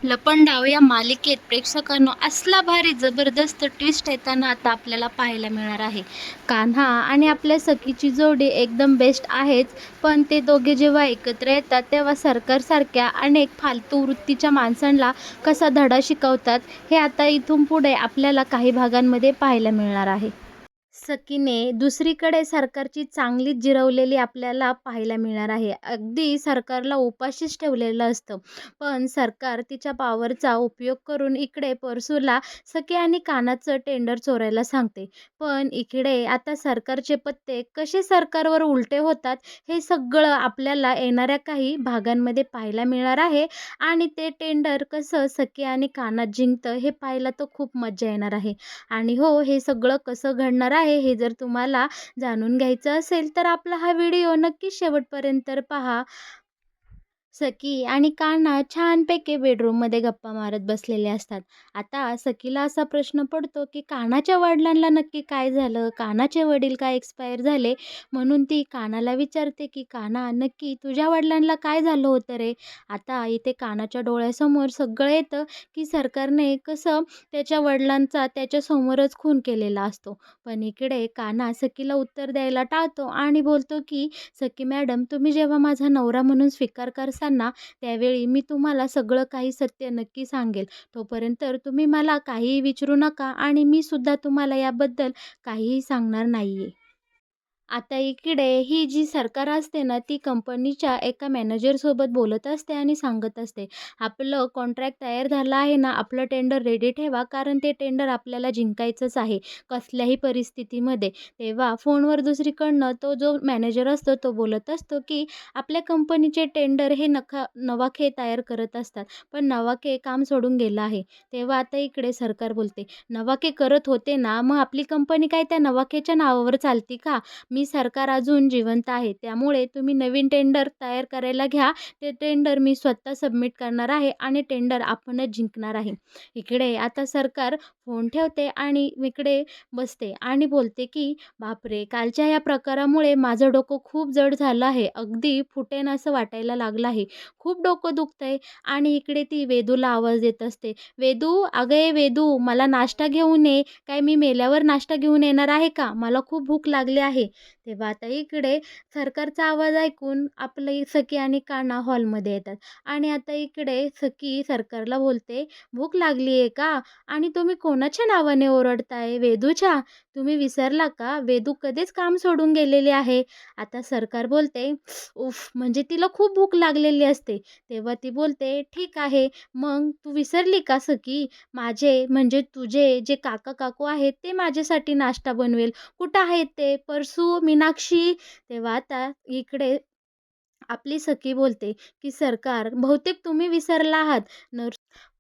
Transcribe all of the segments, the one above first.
लपंडाव या मालिकेत प्रेक्षकांनो असला भारी जबरदस्त ट्विस्ट येताना आता आपल्याला पाहायला मिळणार आहे. कान्हा आणि आपल्या सखीची जोडी एकदम बेस्ट आहेच, पण ते दोघे जेव्हा एकत्र येतात तेव्हा सरकारसारख्या अनेक फालतू वृत्तीच्या माणसांना कसा धडा शिकवतात हे आता इथून पुढे आपल्याला काही भागांमध्ये पाहायला मिळणार आहे. सकीने दुसरीकडे सरकारची चांगलीच जिरवलेली आपल्याला पाहायला मिळणार आहे. अगदी सरकारला उपाशीच ठेवलेलं असतं. पण सरकार तिच्या पॉवरचा उपयोग करून इकडे परसूला सकी आणि कानाचं टेंडर चोरायला सांगते. पण इकडे आता सरकारचे पत्ते कसे सरकारवर उलटे होतात हे सगळं आपल्याला येणाऱ्या काही भागांमध्ये पाहायला मिळणार आहे. आणि ते टेंडर कसं सकी आणि कानात जिंकतं हे पाहायला तर खूप मज्जा येणार आहे. आणि हो, हे सगळं कसं घडणार आहे हे जर तुम्हाला जाणून घ्यायचं असेल तर आपला हा व्हिडिओ नक्की शेवटपर्यंत पहा. सकी आणि कान्हा छानपैकी बेडरूममध्ये गप्पा मारत बसलेले असतात. आता सकीला असा प्रश्न पडतो की कान्हाच्या वडिलांना नक्की काय झालं? कान्हाचे वडील काय एक्सपायर झाले? म्हणून ती कान्हाला विचारते की कान्हा, नक्की तुझ्या वडिलांना काय झालं होतं रे? आता इथे कान्हाच्या डोळ्यासमोर सगळं येतं की सरकारने कसं त्याच्या वडिलांचा त्याच्यासमोरच खून केलेला असतो. पण इकडे कान्हा सकीला उत्तर द्यायला टाळतो आणि बोलतो की सखी मॅडम, तुम्ही जेव्हा माझा नवरा म्हणून स्वीकार करसाल ना, त्यावेळी मी तुम्हाला सगळं काही सत्य नक्की सांगेल. तोपर्यंत तुम्ही मला काहीही विचारू नका आणि मी सुद्धा तुम्हाला याबद्दल काहीही सांगणार नाहीये. आता इकडे ही जी सरकार असते ना, ती कंपनीच्या एका मॅनेजरसोबत बोलत असते आणि सांगत असते, "आपलं कॉन्ट्रॅक्ट तयार झालं आहे ना, आपलं टेंडर रेडी ठेवा, कारण ते टेंडर आपल्याला जिंकायचंच आहे, कसल्याही परिस्थितीमध्ये." तेव्हा फोनवर दुसरीकडनं तो जो मॅनेजर असतो, तो बोलत असतो, की आपल्या कंपनीचे टेंडर हे नवाखे तयार करत असतात, पण नवाखे काम सोडून गेलं आहे. तेव्हा आता इकडे सरकार बोलते, "नवाखे करत होते ना, मग आपली कंपनी काय त्या नवाखेच्या नावावर चालती का? मी सरकार अजून जिवंत आहे. त्यामुळे तुम्ही नवीन टेंडर तयार करायला घ्या. ते टेंडर मी स्वतः सबमिट करणार आहे आणि टेंडर आपणच जिंकणार आहे." इकडे आता सरकार फोन ठेवते आणि इकडे बसते आणि बोलते की बापरे! कालच्या या प्रकारामुळे माझं डोकं खूप जड झालं आहे. अगदी फुटेन असं वाटायला लागलं आहे. खूप डोकं दुखतंय. आणि इकडे ती वेदूला आवाज देत असते. "वेदू, अगं ये वेदू, मला नाश्ता घेऊन ये. काय मी मेल्यावर नाश्ता घेऊन येणार आहे का? मला खूप भूक लागली आहे." तेव्हा आता इकडे सरकारचा आवाज ऐकून आपली सखी आणि कान्हा हॉलमध्ये येतात. आणि आता इकडे सखी सरकारला बोलते, "भूक लागली आहे का? आणि तुम्ही कोणाच्या नावाने ओरडताय? वेदूच्या? तुम्ही विसरला का? वेदू कधीच काम सोडून गेलेली आहे." आता सरकार बोलते, "उफ, म्हणजे तिला खूप भूक लागलेली असते." तेव्हा ती बोलते, "ठीक आहे, मग तू विसरली का सखी? माझे म्हणजे तुझे जे काका-काकू आहेत ते माझ्यासाठी नाश्ता बनवेल. कुठं आहेत ते? परसू, मीनाक्षी?" तेव्हा आता इकडे आपली सखी बोलते, की "सरकार, बहुतेक तुम्ही विसरला आहात.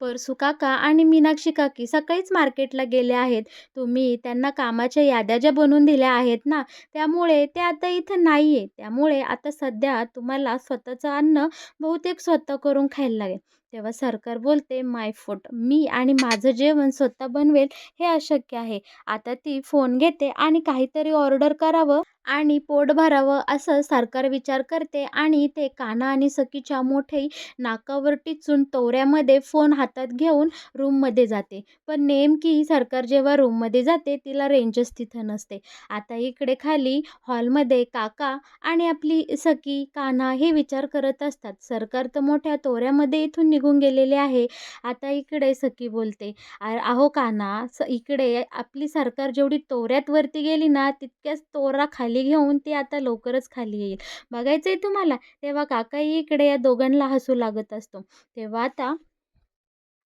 परसू काका आणि मीनाक्षी काकी सकाळीच मार्केटला गेले आहेत. तुम्ही त्यांना कामाच्या याद्या ज्या बनवून दिल्या आहेत ना, त्यामुळे ते आता इथं नाही आहे. त्यामुळे आता सध्या तुम्हाला स्वतःचं अन्न बहुतेक स्वतः करून खायला लागेल." तेव्हा सरकार बोलते, "माय फूड, मी आणि माझं जेवण स्वतः बनवेल हे अशक्य आहे." आता ती फोन घेते आणि काहीतरी ऑर्डर करावं आणि पोट भरावं असं सरकार विचार करते आणि इथे कान्हा आणि सखीच्या मोठे नाकावर टिचून तोऱ्यामध्ये फोन हातात घेऊन रूममध्ये जाते. पण नेमकी सरकार जेव्हा रूममध्ये जाते तिला रेंजच तिथं नसते. आता इकडे खाली हॉलमध्ये काका आणि आपली सखी कान्हा हे विचार करत असतात. सरकार तर मोठ्या तोऱ्यामध्ये इथून निघून गेलेले आहे. आता इकडे सखी बोलते, अहो कान्हा, इकडे आपली सरकार जेवढी तोऱ्यात वरती गेली ना, तितक्याच तोरा खाली घेऊन ती आता लवकरच खाली येईल. बघायचंय तुम्हाला?" तेव्हा काकाही इकडे या दोघांना हसू लागत असतो. तेव्हा आता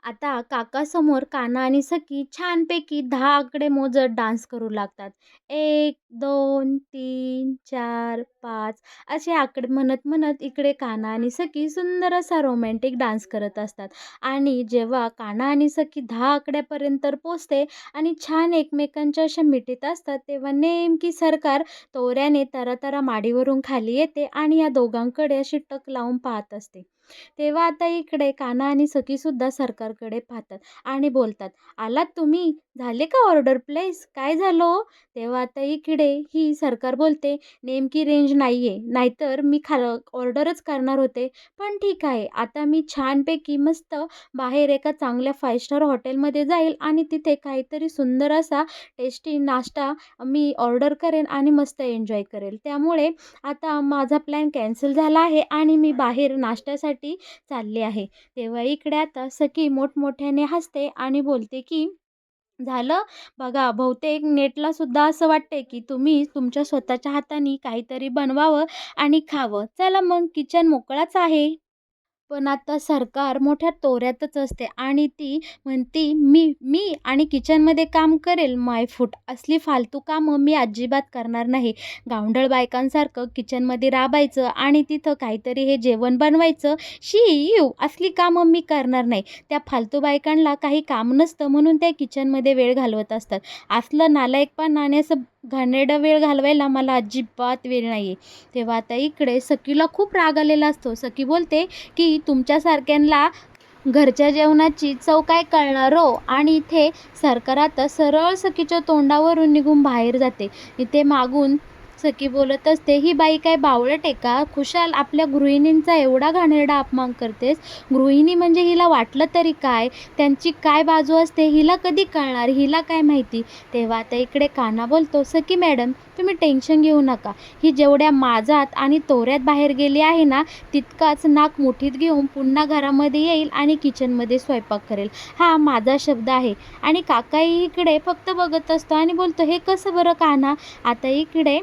आता काकासमोर कान्हा आणि सखी छानपैकी 10 आकडे मोजत डान्स करू लागतात. 1, 2, 3, 4, 5 असे आकडे म्हणत-म्हणत इकडे कान्हा आणि सखी सुंदर असा रोमॅन्टिक डान्स करत असतात. आणि जेव्हा कान्हा आणि सखी 10 आकड्यापर्यंत पोहोचते आणि छान एकमेकांच्या अशा मिठीत असतात, तेव्हा नेमकी सरकार तोऱ्याने तरातरा माडीवरून खाली येते आणि या दोघांकडे अशी टक लावून पाहत असते. तेव्हा आता इकडे कान्हा आणि सखीसुद्धा सरकारकडे पाहतात आणि बोलतात, "आलात तुम्ही? झाले का ऑर्डर प्लेस? काय झालं हो?" तेव्हा आता इकडे ही सरकार बोलते, "नेमकी रेंज नाहीये, नाहीतर मी ऑर्डरच करणार होते. पण ठीक आहे, आता मी छानपैकी मस्त बाहेर एका चांगल्या 5 स्टार हॉटेलमध्ये जाईल आणि तिथे काहीतरी सुंदर असा टेस्टी नाश्ता मी ऑर्डर करेन आणि मस्त एन्जॉय करेल. त्यामुळे आता माझा प्लॅन कॅन्सल झाला आहे आणि मी बाहेर नाश्त्यासाठी चालले आहे." तेव्हा इकडे आता सखी मोठमोठ्याने हसते आणि बोलते की झालं बघा, बहुतेक नेटला सुद्धा असं वाटतंय की तुम्ही तुमच्या स्वतःच्या हाताने काहीतरी बनवावं आणि खावं. चला मग किचन मोकळाच आहे. पण आता सरकार मोठ्या तोऱ्यातच असते आणि ती म्हणती, "मी मी आणि किचनमध्ये काम करेल माय फूट. असली फालतू कामं मी अजिबात करणार नाही. गावंढळ बायकांसारखं किचनमध्ये राबायचं आणि तिथं काहीतरी हे जेवण बनवायचं. शी यू असली कामं मी करणार नाही." त्या फालतू बायकांना काही काम नसतं म्हणून त्या किचनमध्ये वेळ घालवत असतात. असलं नालायकपणा आणि असं घाणेरडा वेळ घालवायला मला अजिबात वेळ नाही आहे. तेव्हा आता इकडे सखीला खूप राग आलेला असतो. सखी बोलते की तुमच्यासारख्यांना घरच्या जेवणाची चव काय कळणार हो. आणि इथे सरकार आता सरळ सखीच्या तोंडावरून निघून बाहेर जाते. इथे मागून सखी बोलत असते, "ही बाई काय बावळट आहे का? खुशाल आपल्या गृहिणींचा एवढा घाणेरडा अपमान करतेस. गृहिणी म्हणजे हिला वाटलं तरी काय? त्यांची काय बाजू असते हिला कधी कळणार? हिला काय माहिती?" तेव्हा आता इकडे कान्हा बोलतो, "सखी मॅडम तुम्ही टेन्शन घेऊ नका. ही जेवढ्या माजात आणि तोऱ्यात बाहेर गेली आहे ना, तितकाच नाक मुठीत घेऊन पुन्हा घरामध्ये येईल आणि किचनमध्ये स्वयंपाक करेल. हा माझा शब्द आहे." आणि काकाही इकडे फक्त बघत असतो आणि बोलतो, "हे कसं बरं कान्हा?" आता इकडे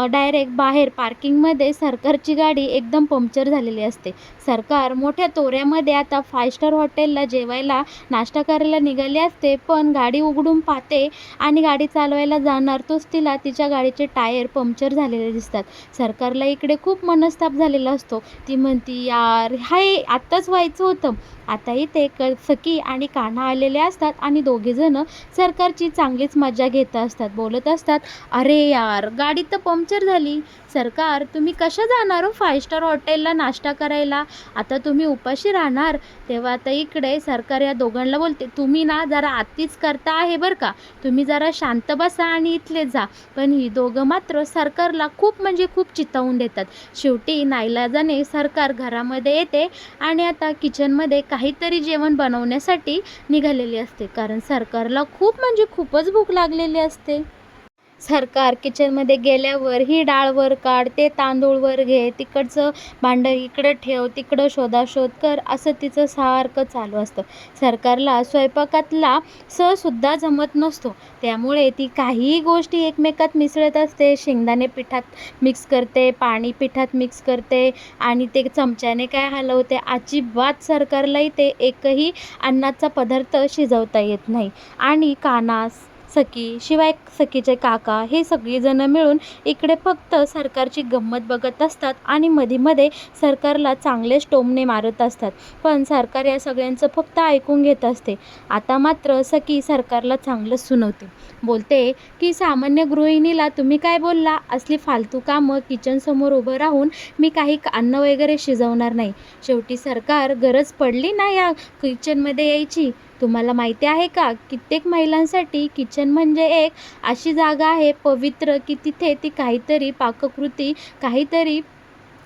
डायरेक्ट बाहेर पार्किंगमध्ये सरकारची गाडी एकदम पंक्चर झालेली असते. सरकार मोठ्या तोऱ्यामध्ये आता 5 स्टार हॉटेलला जेवायला नाश्ता करायला निघाली असते, पण गाडी उघडून पाहते आणि गाडी चालवायला जाणार तोच तिला तिच्या गाडीचे टायर पंक्चर झालेले दिसतात. सरकारला इकडे खूप मनस्ताप झालेला असतो. ती म्हणती, "यार, हे आत्ताच व्हायचं होतं." आता इथे सखी आणि कान्हा आलेले असतात आणि दोघेजणं सरकारची चांगलीच मजा घेत असतात. बोलत असतात, "अरे यार, गाडी तर पंक्चर झाली. सरकार तुम्ही कशा जाणार हो 5 स्टार हॉटेलला नाश्ता करायला? आता तुम्ही उपाशी राहणार." तेव्हा आता इकडे सरकार या दोघांना बोलते, "तुम्ही ना जरा अतिच करता आहे बरं का. तुम्ही जरा शांत बसा आणि इथले जा." पण ही दोघं मात्र सरकारला खूप म्हणजे खूप चितावून देतात. शेवटी नाईलाजाने सरकार घरामध्ये येते आणि आता किचनमध्ये काहीतरी जेवण बनवण्यासाठी निघालेली असते. कारण सरकारला खूप म्हणजे खूपच भूक लागलेली असते. सरकार किचनमध्ये गेल्यावर ही डाळ वर काढ, ते तांदूळ वर घे, तिकडचं भांडं इकडं ठेव, तिकडं शोधाशोध कर, असं तिचं सारखं चालू असतं. सरकारला स्वयंपाकातला सुद्धा जमत नसतो. त्यामुळे ती काहीही गोष्टी एकमेकात मिसळत असते. शेंगदाणे पिठात मिक्स करते, पाणी पिठात मिक्स करते आणि ते चमच्याने काय हलवते. अजिबात सरकारला इथे एकही अन्नाचा पदार्थ शिजवता येत नाही. आणि कान्हा, सखी, शिवाय सखीचे काका हे सगळीजणं मिळून इकडे फक्त सरकारची गंमत बघत असतात आणि मध्ये सरकारला चांगलेच टोमणे मारत असतात. पण सरकार या सगळ्यांचं फक्त ऐकून घेत असते. आता मात्र सखी सरकारला चांगलंच सुनवते. बोलते की सामान्य गृहिणीला तुम्ही काय बोलला? असली फालतू कामं किचनसमोर उभं राहून मी काही अन्न वगैरे शिजवणार नाही. शेवटी सरकार गरज पडली ना या किचनमध्ये यायची. तुम्हाला माहिती आहे का, कित्येक महिलांसाठी किचन म्हणजे एक अशी जागा आहे पवित्र की तिथे ती काहीतरी पाककृती, काहीतरी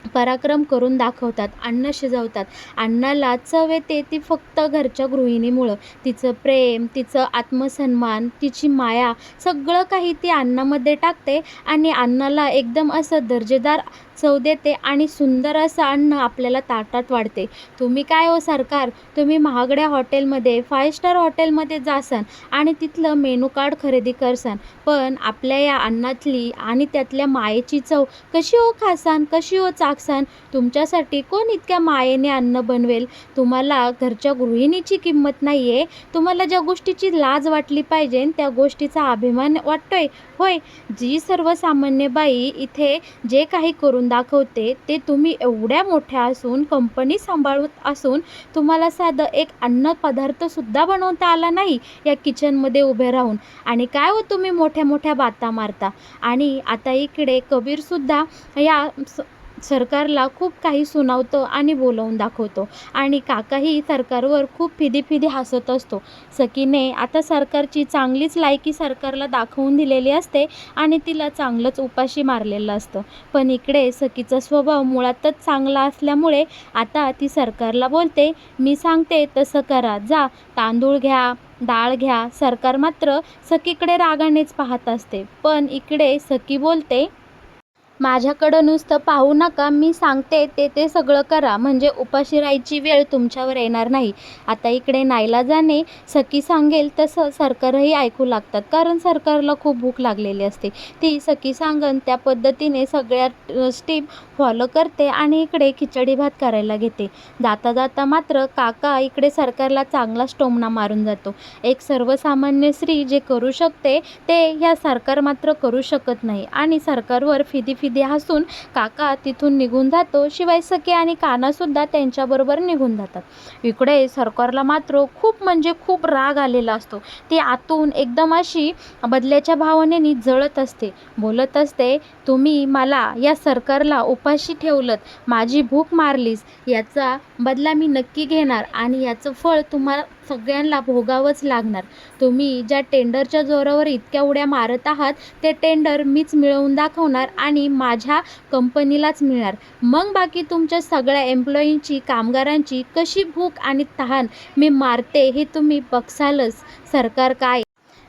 पराक्रम करून दाखवतात, अन्न शिजवतात. अन्नाला चव येते ती फक्त घरच्या गृहिणीमुळं. तिचं प्रेम, तिचं आत्मसन्मान, तिची माया सगळं काही ती अन्नामध्ये टाकते आणि अन्नाला एकदम असं दर्जेदार चव देते आणि सुंदर असं अन्न आपल्याला ताटात वाढते. तुम्ही काय हो सरकार, तुम्ही महागड्या हॉटेलमध्ये 5 स्टार हॉटेलमध्ये जासान आणि तिथलं मेनू कार्ड खरेदी करसान, पण आपल्या या अन्नातली आणि त्यातल्या मायेची चव कशी हो खासान, कशी हो चाखसान? तुमच्यासाठी कोण इतक्या मायेने अन्न बनवेल? तुम्हाला घरच्या गृहिणीची किंमत नाही आहे. तुम्हाला ज्या गोष्टीची लाज वाटली पाहिजे त्या गोष्टीचा अभिमान वाटतोय होय? जी सर्वसामान्य बाई इथे जे काही करून दाखवते ते तुम्ही एवढ्या मोठ्या असून, कंपनी सांभाळत असून तुम्हाला साधं एक अन्न पदार्थसुद्धा बनवता आला नाही या किचनमध्ये उभे राहून. आणि काय हो तुम्ही मोठ्या मोठ्या बाता मारता. आणि आता इकडे कबीरसुद्धा या सरकारला खूप काही सुनावतो आणि बोलवून दाखवतो आणि काकाही सरकारवर खूप फिदी हसत असतो. सकीने आता सरकारची चांगलीच लायकी सरकारला दाखवून दिलेली असते आणि तिला चांगलंच उपाशी मारलेलं असतं. पण इकडे सकीचा स्वभाव मुळातच चांगला असल्यामुळे आता ती सरकारला बोलते, मी सांगते तसं करा, जा तांदूळ घ्या, डाळ घ्या. सरकार मात्र सकीकडे रागानेच पाहत असते. पण इकडे सकी बोलते, माझ्याकडं नुसतं पाहू नका, मी सांगते ते ते सगळं करा, म्हणजे उपाशी राहायची वेळ तुमच्यावर येणार नाही. आता इकडे नाईलाजाने सखी सांगेल तसं सरकारही ऐकू लागतात, कारण सरकारला खूप भूक लागलेली असते. ती सखी सांगन त्या पद्धतीने सगळ्या स्टेप फॉलो करते आणि इकडे खिचडी भात करायला घेते. जाता जाता मात्र काका इकडे सरकारला चांगलाच टोमणा मारून जातो. एक सर्वसामान्य स्त्री जे करू शकते ते ह्या सरकार मात्र करू शकत नाही आणि सरकारवर फिदी हसून काका तिथून निघून जातो. शिवाय सखी आणि कानासुद्धा त्यांच्याबरोबर निघून जातात. इकडे सरकारला मात्र खूप म्हणजे खूप राग आलेला असतो. ती आतून एकदम अशी बदल्याच्या भावनेने जळत असते, बोलत असते, तुम्ही मला या सरकारला उपाशी ठेवलत, माझी भूक मारलीस, याचा बदला मी नक्की घेणार आणि याचं फळ तुम्हाला सगळ्यांना भोगावंच लागणार. तुम्ही ज्या टेंडरच्या जोरावर इतक्या उड्या मारत आहात ते टेंडर मीच मिळवून दाखवणार आणि माझ्या कंपनीलाच मिळणार. मग बाकी तुमच्या सगळ्या एम्प्लॉईंची, कामगारांची कशी भूक आणि तहान मी मारते हे तुम्ही बघसालच. सरकार काय,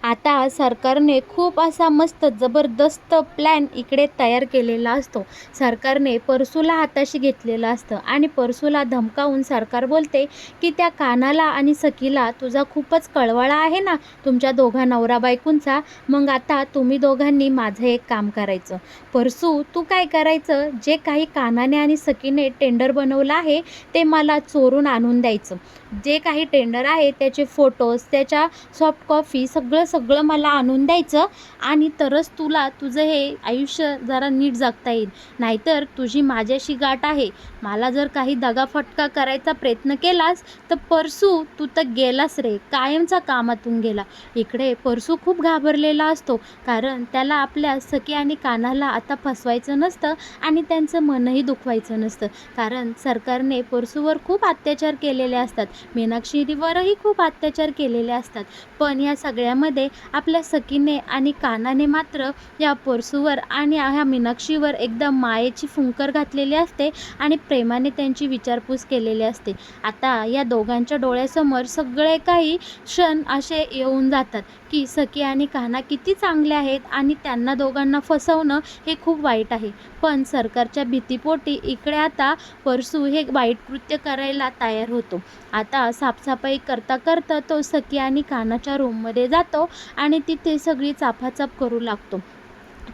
आता सरकारने खूप असा मस्त जबरदस्त प्लॅन इकडे तयार केलेला असतो. सरकारने परसूला हाताशी घेतलेलं असतं आणि परसूला धमकावून सरकार बोलते की त्या कानाला आणि सखीला तुझा खूपच कळवळा आहे ना तुमच्या दोघा नवरा बायकोंचा, मग आता तुम्ही दोघांनी माझं एक काम करायचं. परसू तू काय करायचं, जे काही कानाने आणि सखीने टेंडर बनवलं आहे ते मला चोरून आणून द्यायचं. जे काही टेंडर आहे त्याचे फोटोज, त्याच्या सॉफ्ट कॉपी सगळं मला आणून द्यायचं आणि तरच तुला तुझं हे आयुष्य जरा नीट जगता येईल. नाहीतर तुझी माझ्याशी गाठ आहे. मला जर काही दगाफटका करायचा प्रयत्न केलास तर परसू तू तर गेलास रे, कायमचा कामातून गेला. इकडे परसू खूप घाबरलेला असतो, कारण त्याला आपल्या सखी आणि कानाला आता फसवायचं नसतं आणि त्यांचं मनही दुखवायचं नसतं, कारण सरकारने परसूवर खूप अत्याचार केलेले असतात. मीनाक्षीवरही खूप अत्याचार केलेले असतात. पण या सगळ्यामध्ये आपल्या सखीने आणि कानाने मात्र या परसूवर आणि ह्या मीनाक्षीवर एकदम मायेची फुंकर घातलेली असते आणि प्रेमाने त्यांची विचारपूस केलेली असते. आता या दोघांच्या डोळ्यासमोर सगळे काही क्षण असे येऊन जातात की सखी आणि कान्हा किती चांगले आहेत आणि त्यांना दोघांना फसवणं हे खूप वाईट आहे. पण सरकारच्या भीतीपोटी इकडे आता परसू हे वाईट कृत्य करायला तयार होतो. आता साफसफाई करता करता तो सखी आणि कानाच्या रूममध्ये जातो आणि तिथे सगळी चाफाचाफ करू लागतो.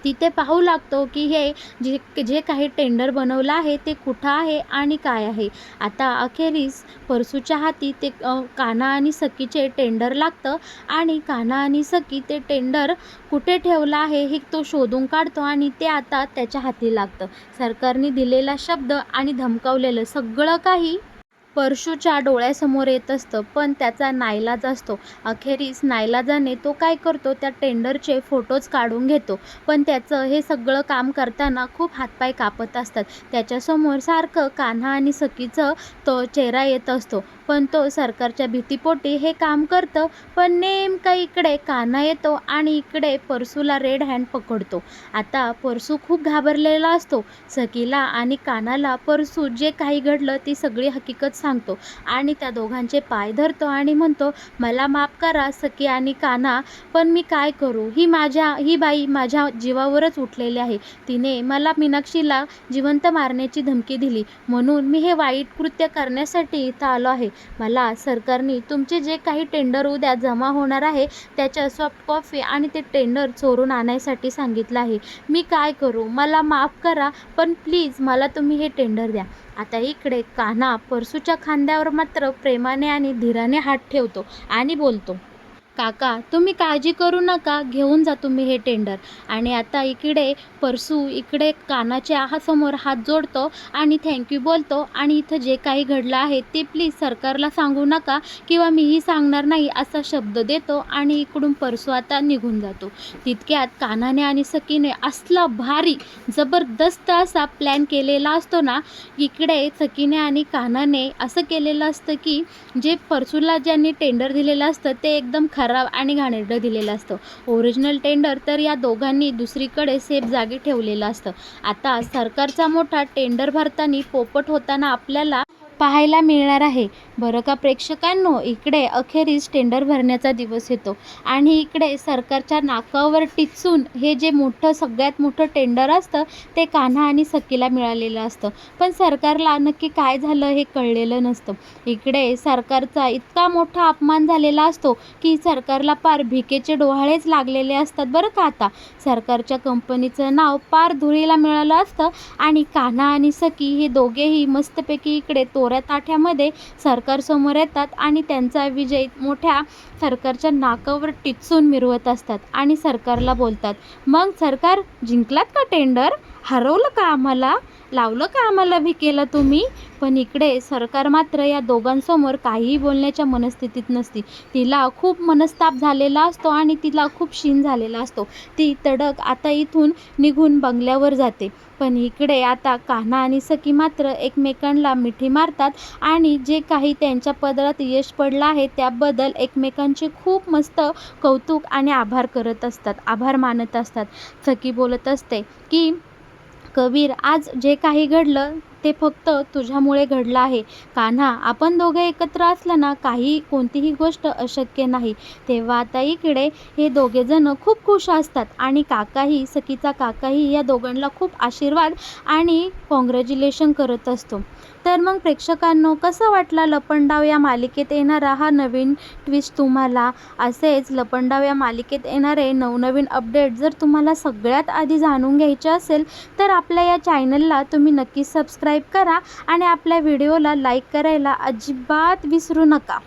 तिथे पाहू लागतो की हे जे काही टेंडर बनवलं आहे ते कुठं आहे आणि काय आहे. आता अखेरीस परसूच्या हाती ते कान्हा आणि सखीचे टेंडर लागतं आणि कान्हा आणि सखी ते टेंडर कुठे ठेवलं आहे हे तो शोधून काढतो आणि ते आता त्याच्या हाती लागतं. सरकारने दिलेला शब्द आणि धमकावलेलं सगळं काही परशूच्या डोळ्यासमोर येत असतं, पण त्याचा नाईलाज असतो. अखेरीस नाईलाजाने तो काय करतो, त्या टेंडरचे फोटोज काढून घेतो. पण त्याचं हे सगळं काम करताना खूप हातपाय कापत असतात. त्याच्यासमोर सारखं कान्हा आणि सखीचं तो चेहरा येत असतो, पण तो सरकारच्या भीतीपोटी हे काम करतं. पण नेमका इकडे कान्हा येतो आणि इकडे परसूला रेड हँड पकडतो. आता परसू खूप घाबरलेला असतो. सखीला आणि कान्हाला परसू जे काही घडलं ती सगळी हकीकत सांगतो आणि त्या दोघांचे पाय धरतो आणि म्हणतो, मला माफ करा सखी आणि कान्हा, पण मी काय करू, ही बाई माझ्या जीवावरच उठलेली आहे. तिने मला मीनाक्षीला जिवंत मारण्याची धमकी दिली, म्हणून मी हे वाईट कृत्य करण्यासाठी इथं आलो आहे. मला सरकारने तुमचे जे काही टेंडर उद्या जमा होणार आहे त्याच्या सॉफ्ट कॉपी आणि ते टेंडर चोरून आणायसाठी सांगितलं आहे. मी काय करू, मला माफ करा, पण प्लीज मला तुम्ही हे टेंडर द्या. आता इकडे कान्हा परसूच्या खांद्यावर मात्र प्रेमाने आणि धीराने हात ठेवतो आणि बोलतो, काका तुम्ही काळजी करू नका, घेऊन जा तुम्ही हे टेंडर. आणि आता इकडे परसू इकडे कानाच्या समोर हात जोडतो आणि थँक्यू बोलतो आणि इथं जे काही घडलं आहे ते प्लीज सरकारला सांगू नका किंवा मीही सांगणार नाही असा शब्द देतो आणि इकडून परसू आता निघून जातो. तितक्यात कान्हाने आणि सकीने असला भारी जबरदस्त असा प्लॅन केलेला असतो ना. इकडे सकीने आणि कान्हाने असं केलेलं असतं की जे परसूला ज्यांनी टेंडर दिलेलं असतं ते एकदम खराब आणि घाणेरडं दिलेलं असतं. ओरिजिनल टेंडर तर या दोघांनी दुसरीकडे सेफ जागी ठेवलेलं असतं. आता सरकारचा मोठा टेंडर भरताना पोपट होताना आपल्याला पाहायला मिळणार आहे. बरं का प्रेक्षकांनो, इकडे अखेरीस टेंडर भरण्याचा दिवस येतो आणि इकडे सरकारच्या नाकावर टिचून हे जे सगळ्यात मोठं टेंडर असतं ते कान्हा आणि सकीला मिळालेलं असतं. पण सरकारला नक्की काय झालं हे कळलेलं नसतं. इकडे सरकारचा इतका मोठा अपमान झालेला असतो की सरकारला पार भिकेचे डोहाळेच लागलेले असतात. बरं का, आता सरकारच्या कंपनीचं नाव पार धुळीला मिळालं असतं आणि कान्हा आणि सकी हे दोघेही मस्तपैकी इकडे तोऱ्या ताठ्यामध्ये सरकारसमोर येतात आणि त्यांचा विजय मोठ्या सरकारच्या नाकावर टिचून मिरवत असतात आणि सरकारला बोलतात, मग सरकार जिंकलात का टेंडर? हरवलं का आम्हाला? लावलं का आम्हाला भिकेला तुम्ही? पण इकडे सरकार मात्र या दोघांसमोर काहीही बोलण्याच्या मनस्थितीत नसती. तिला खूप मनस्ताप झालेला असतो आणि तिला खूप शीण झालेला असतो. ती तडक आता इथून निघून बंगल्यावर जाते. पण इकडे आता कान्हा आणि सकी मात्र एकमेकांना मिठी मारतात आणि जे काही त्यांच्या पदरात यश पडलं आहे त्याबद्दल एकमेकांचे खूप मस्त कौतुक आणि आभार करत असतात, आभार मानत असतात. सकी बोलत असते की कबीर, आज जे काही घडलं ते फक्त तुझ्यामुळे घडलं आहे. कान्हा, आपण दोघे एकत्र असलं ना कोणतीही गोष्ट अशक्य नाही. तेव्हा आता इकडे हे दोघेजण खूप खुश असतात आणि काकाही, सकीचा काकाही या दोघांना खूप आशीर्वाद आणि कॉंग्रॅच्युलेशन करत असतो. तर मग प्रेक्षकांनो, कसं वाटला लपंडाव या मालिकेत येणारा हा नवीन ट्विस्ट तुम्हाला? असेच लपंडाव या मालिकेत येणारे नवनवीन अपडेट जर तुम्हाला सगळ्यात आधी जाणून घ्यायचे असेल तर आपल्या या चॅनलला तुम्ही नक्की सबस्क्राईब करा आणि आपल्या व्हिडिओला लाईक करायला अजिबात विसरू नका.